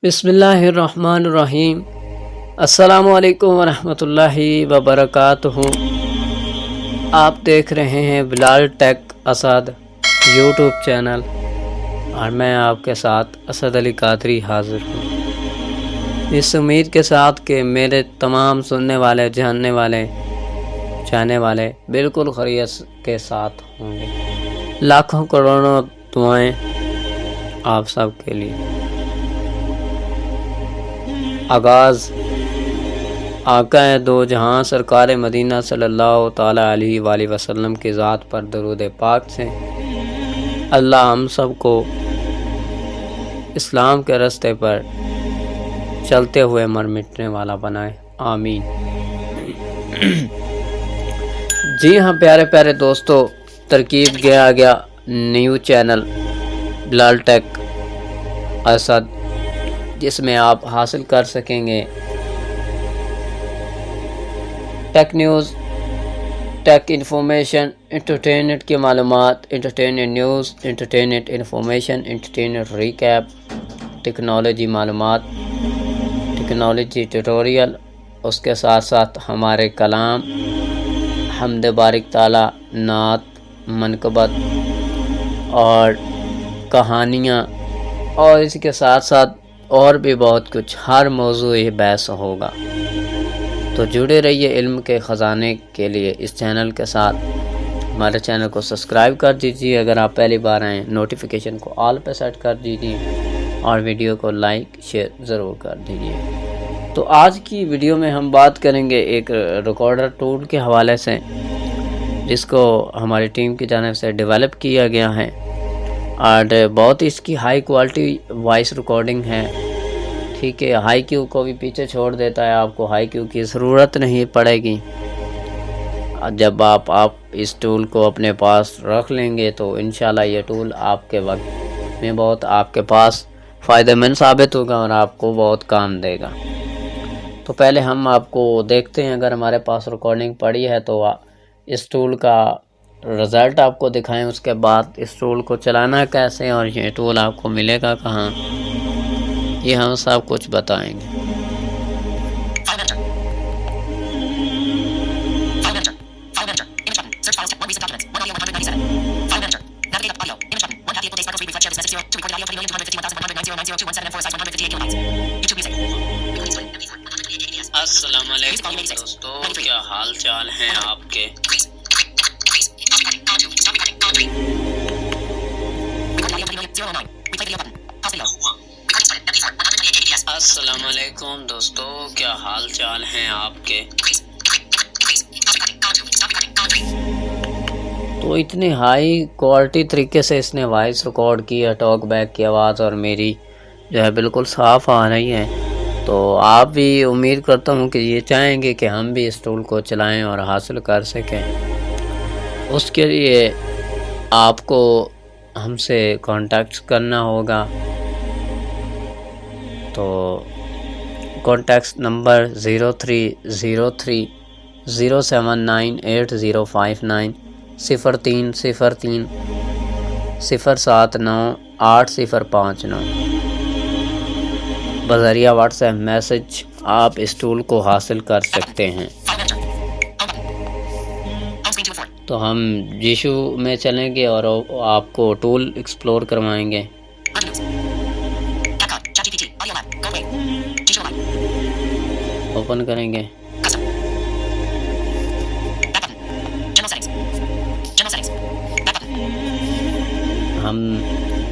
बिस्मिल्लाहिर्रहमानिर्रहीम। अस्सलामुअलैकुम वरहमतुल्लाहि वबरकातुहू। आप देख रहे हैं Bilal tech Asad YouTube channel और मैं आपके साथ असद अली कादरी हाजिर हूँ, इस उम्मीद के साथ कि मेरे तमाम सुनने वाले, जानने वाले, चाहने वाले बिल्कुल खैरियत के साथ होंगे। लाखों करोड़ों दुआएं आप सब के लिए। आगाज़ आका दो जहां सरकार मदीना सल्लल्लाहु ताला अलैहि वसल्लम की ज़ात पर दरूद पाक से। अल्लाह हम सब को इस्लाम के रास्ते पर चलते हुए मर मिटने वाला बनाए, आमीन। जी हाँ प्यारे प्यारे दोस्तों, तरकीब किया गया new channel Bilal tech Asad, जिसमें आप हासिल कर सकेंगे tech news, tech information, entertainment की मालूमात, entertainment news, entertainment information, entertainment recap, technology मालूमात, टेक्नोलॉजी ट्यूटोरियल, उसके साथ साथ हमारे कलाम, हम्द बारिक ताला, नात, मनकबत और कहानियाँ, और इसके साथ साथ और भी बहुत कुछ। हर मौजू ही बहस होगा, तो जुड़े रहिए इल्म के ख़जाने के लिए इस चैनल के साथ। हमारे चैनल को सब्सक्राइब कर दीजिए अगर आप पहली बार आएँ, नोटिफिकेशन को ऑल पे सेट कर दीजिए और वीडियो को लाइक शेयर ज़रूर कर दीजिए। तो आज की वीडियो में हम बात करेंगे एक रिकॉर्डर टूल के हवाले से, जिसको हमारी टीम की जानिब से डेवलप किया गया है और बहुत ही इसकी हाई क्वालिटी वॉइस रिकॉर्डिंग है। ठीक है, हाई क्यू को भी पीछे छोड़ देता है, आपको हाई क्यू की ज़रूरत नहीं पड़ेगी। जब आप इस टूल को अपने पास रख लेंगे तो इंशाल्लाह ये टूल आपके वक्त में बहुत आपके पास फ़ायदेमंद साबित होगा और आपको बहुत काम देगा। तो पहले हम आपको देखते हैं, अगर हमारे पास रिकॉर्डिंग पड़ी है तो इस टूल का रिज़ल्ट आपको दिखाएं। उसके बाद इस टूल को चलाना कैसे और ये टूल आपको मिलेगा कहाँ, ये हम सब कुछ बताएंगे। अस्सलाम वालेकुम दोस्तों, क्या हाल चाल हैं आपके। अस्सलाम वालेकुम दोस्तों, क्या हाल चाल हैं आपके। तो इतनी हाई क्वालिटी तरीके से इसने वॉइस रिकॉर्ड की है, टॉक बैक की आवाज़ और मेरी जो है बिल्कुल साफ़ आ रही है। तो आप भी उम्मीद करता हूँ कि ये चाहेंगे कि हम भी इस टूल को चलाएं और हासिल कर सकें। उसके लिए आपको हमसे कांटेक्ट करना होगा। तो कॉन्टैक्ट नंबर 0303 0798059 0303 079 8059 बज़रिया व्हाट्सएप मैसेज आप इस टूल को हासिल कर सकते हैं। तो हम जीशू में चलेंगे और आपको टूल एक्सप्लोर करवाएंगे। ओपन करेंगे, हम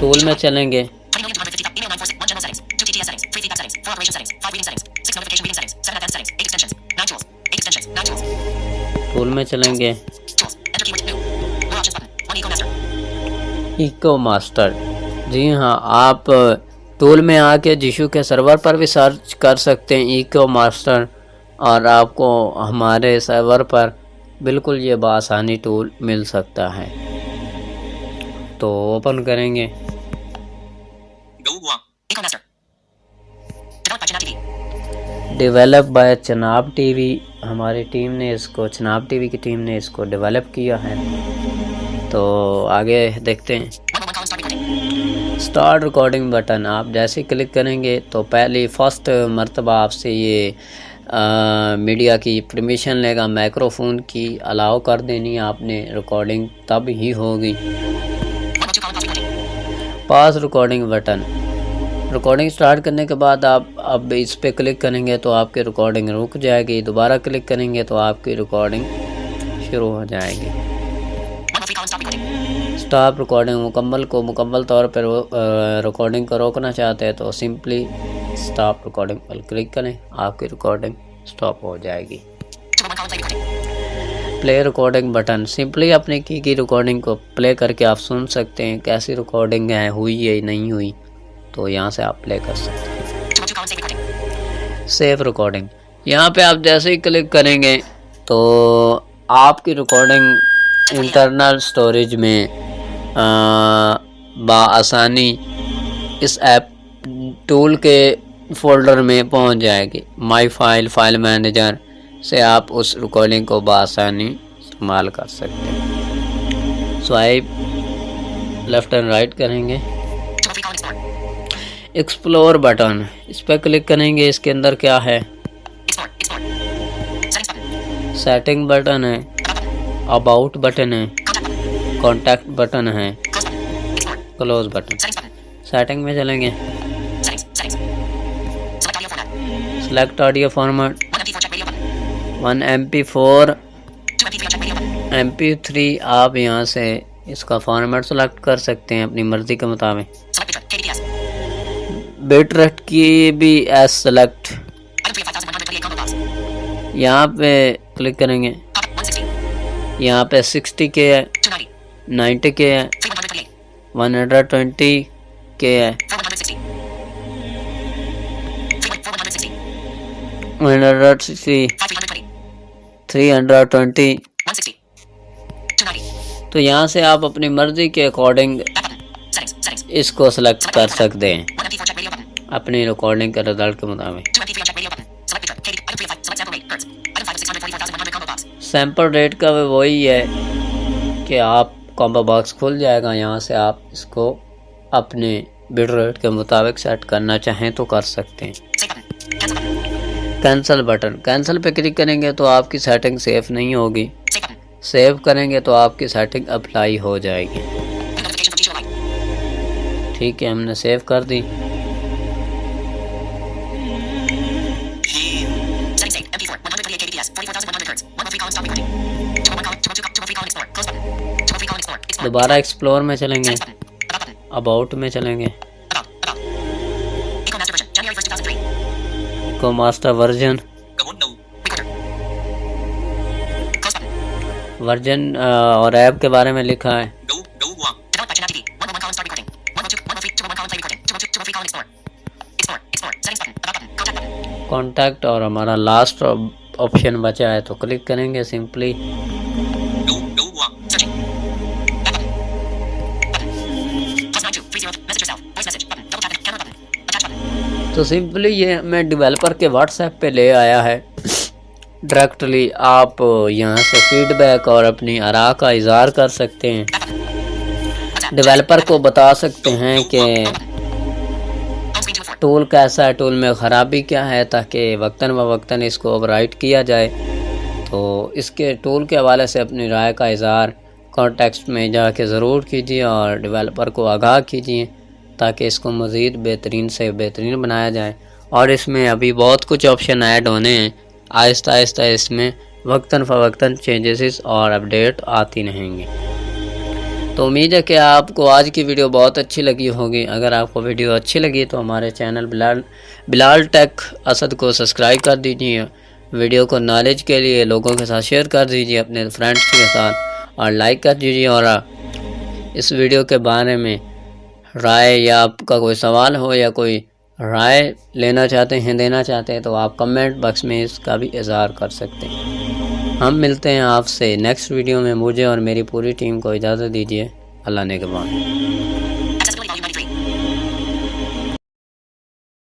टूल में चलेंगे। टूल में चलेंगे, इको मास्टर। जी हाँ, आप टूल में आके जीशू के सर्वर पर भी सर्च कर सकते हैं इको मास्टर, और आपको हमारे सर्वर पर बिल्कुल ये बासानी टूल मिल सकता है। तो ओपन करेंगे, डेवलप बाय चनाब टीवी। हमारी टीम ने इसको, चनाब टीवी की टीम ने इसको डेवलप किया है। तो आगे देखते हैं। स्टार्ट रिकॉर्डिंग बटन आप जैसे क्लिक करेंगे तो पहली फर्स्ट मर्तबा आपसे ये मीडिया की परमिशन लेगा, माइक्रोफोन की अलाउ कर देनी है आपने, रिकॉर्डिंग तब ही होगी। पास रिकॉर्डिंग बटन, रिकॉर्डिंग स्टार्ट करने के बाद आप अब इस पे क्लिक करेंगे तो आपकी रिकॉर्डिंग रुक जाएगी, दोबारा क्लिक करेंगे तो आपकी रिकॉर्डिंग शुरू हो जाएगी। स्टॉप रिकॉर्डिंग, मुकम्मल तौर पर रिकॉर्डिंग को रोकना चाहते हैं तो सिंपली स्टॉप रिकॉर्डिंग पर क्लिक करें, आपकी रिकॉर्डिंग स्टॉप हो जाएगी। प्ले रिकॉर्डिंग बटन, सिंपली अपने की रिकॉर्डिंग को प्ले करके आप सुन सकते हैं कैसी रिकॉर्डिंग है, हुई है नहीं हुई, तो यहाँ से आप प्ले कर सकते हैं। सेव रिकॉर्डिंग, यहाँ पे आप जैसे ही क्लिक करेंगे तो आपकी रिकॉर्डिंग इंटरनल स्टोरेज में बआसानी इस ऐप टूल के फोल्डर में पहुंच जाएगी। माई फाइल मैनेजर से आप उस रिकॉर्डिंग को बआसानी इस्तेमाल कर सकते हैं। स्वाइप लेफ्ट एंड राइट करेंगे। एक्सप्लोर बटन, इस पर क्लिक करेंगे, इसके अंदर क्या है, सेटिंग बटन है, अबाउट बटन है, कॉन्टैक्ट बटन है, क्लोज बटन। सेटिंग में चलेंगे, select audio format, 1 MP4 MP3 आप यहाँ से इसका फॉर्मेट सेलेक्ट कर सकते हैं अपनी मर्जी के मुताबिक। बिट रेट की भी एज सेलेक्ट, यहाँ पे क्लिक करेंगे, यहाँ पे 60K है, 90K है, 120K है, 160, 320। तो यहाँ से आप अपनी मर्जी के अकॉर्डिंग इसको सेलेक्ट कर सकते हैं अपनी रिकॉर्डिंग के रिजल्ट के मुताबिक। सैंपल रेट का वही है कि आप कॉम्बो बॉक्स खुल जाएगा, यहाँ से आप इसको अपने बिट रेट के मुताबिक सेट करना चाहें तो कर सकते हैं। कैंसिल बटन, कैंसिल पे क्लिक करेंगे तो आपकी सेटिंग सेफ नहीं होगी, सेव करेंगे तो आपकी सेटिंग अप्लाई हो जाएगी। ठीक है, हमने सेव कर दी। दोबारा एक्सप्लोर में चलेंगे, अबाउट में चलेंगे, इको मास्टर वर्जन और ऐप के बारे में लिखा है। कॉन्टैक्ट और हमारा लास्ट ऑप्शन बचा है तो क्लिक करेंगे सिंपली। तो सिंपली ये हमें डेवलपर के व्हाट्सएप पे ले आया है। डायरेक्टली आप यहाँ से फीडबैक और अपनी आरा का इज़हार कर सकते हैं, डेवलपर को बता सकते हैं कि टूल कैसा है, टूल में ख़राबी क्या है, ताकि वक्तन व वक्तन इसको ओवरराइट किया जाए। तो इसके टूल के हवाले से अपनी राय का इज़हार कॉन्टेक्स्ट में जाके ज़रूर कीजिए और डेवलपर को आगाह कीजिए ताकि इसको मज़ीद बेहतरीन से बेहतरीन बनाया जाए। और इसमें अभी बहुत कुछ ऑप्शन ऐड होने हैं, आहिस्ता आहिस्ता इसमें वक्तन फ़वक्तन चेंजेस और अपडेट आती रहेंगी। तो उम्मीद है कि आपको आज की वीडियो बहुत अच्छी लगी होगी। अगर आपको वीडियो अच्छी लगी तो हमारे चैनल बिलाल टेक असद को सब्सक्राइब कर दीजिए। वीडियो को नॉलेज के लिए लोगों के साथ शेयर कर दीजिए अपने फ्रेंड्स के साथ और लाइक कर दीजिए। और इस वीडियो के बारे में राय या आपका कोई सवाल हो या कोई राय लेना चाहते हैं, देना चाहते हैं, तो आप कमेंट बॉक्स में इसका भी इज़हार कर सकते हैं। हम मिलते हैं आपसे नेक्स्ट वीडियो में। मुझे और मेरी पूरी टीम को इजाज़त दीजिए। अल्लाह ने के बाद।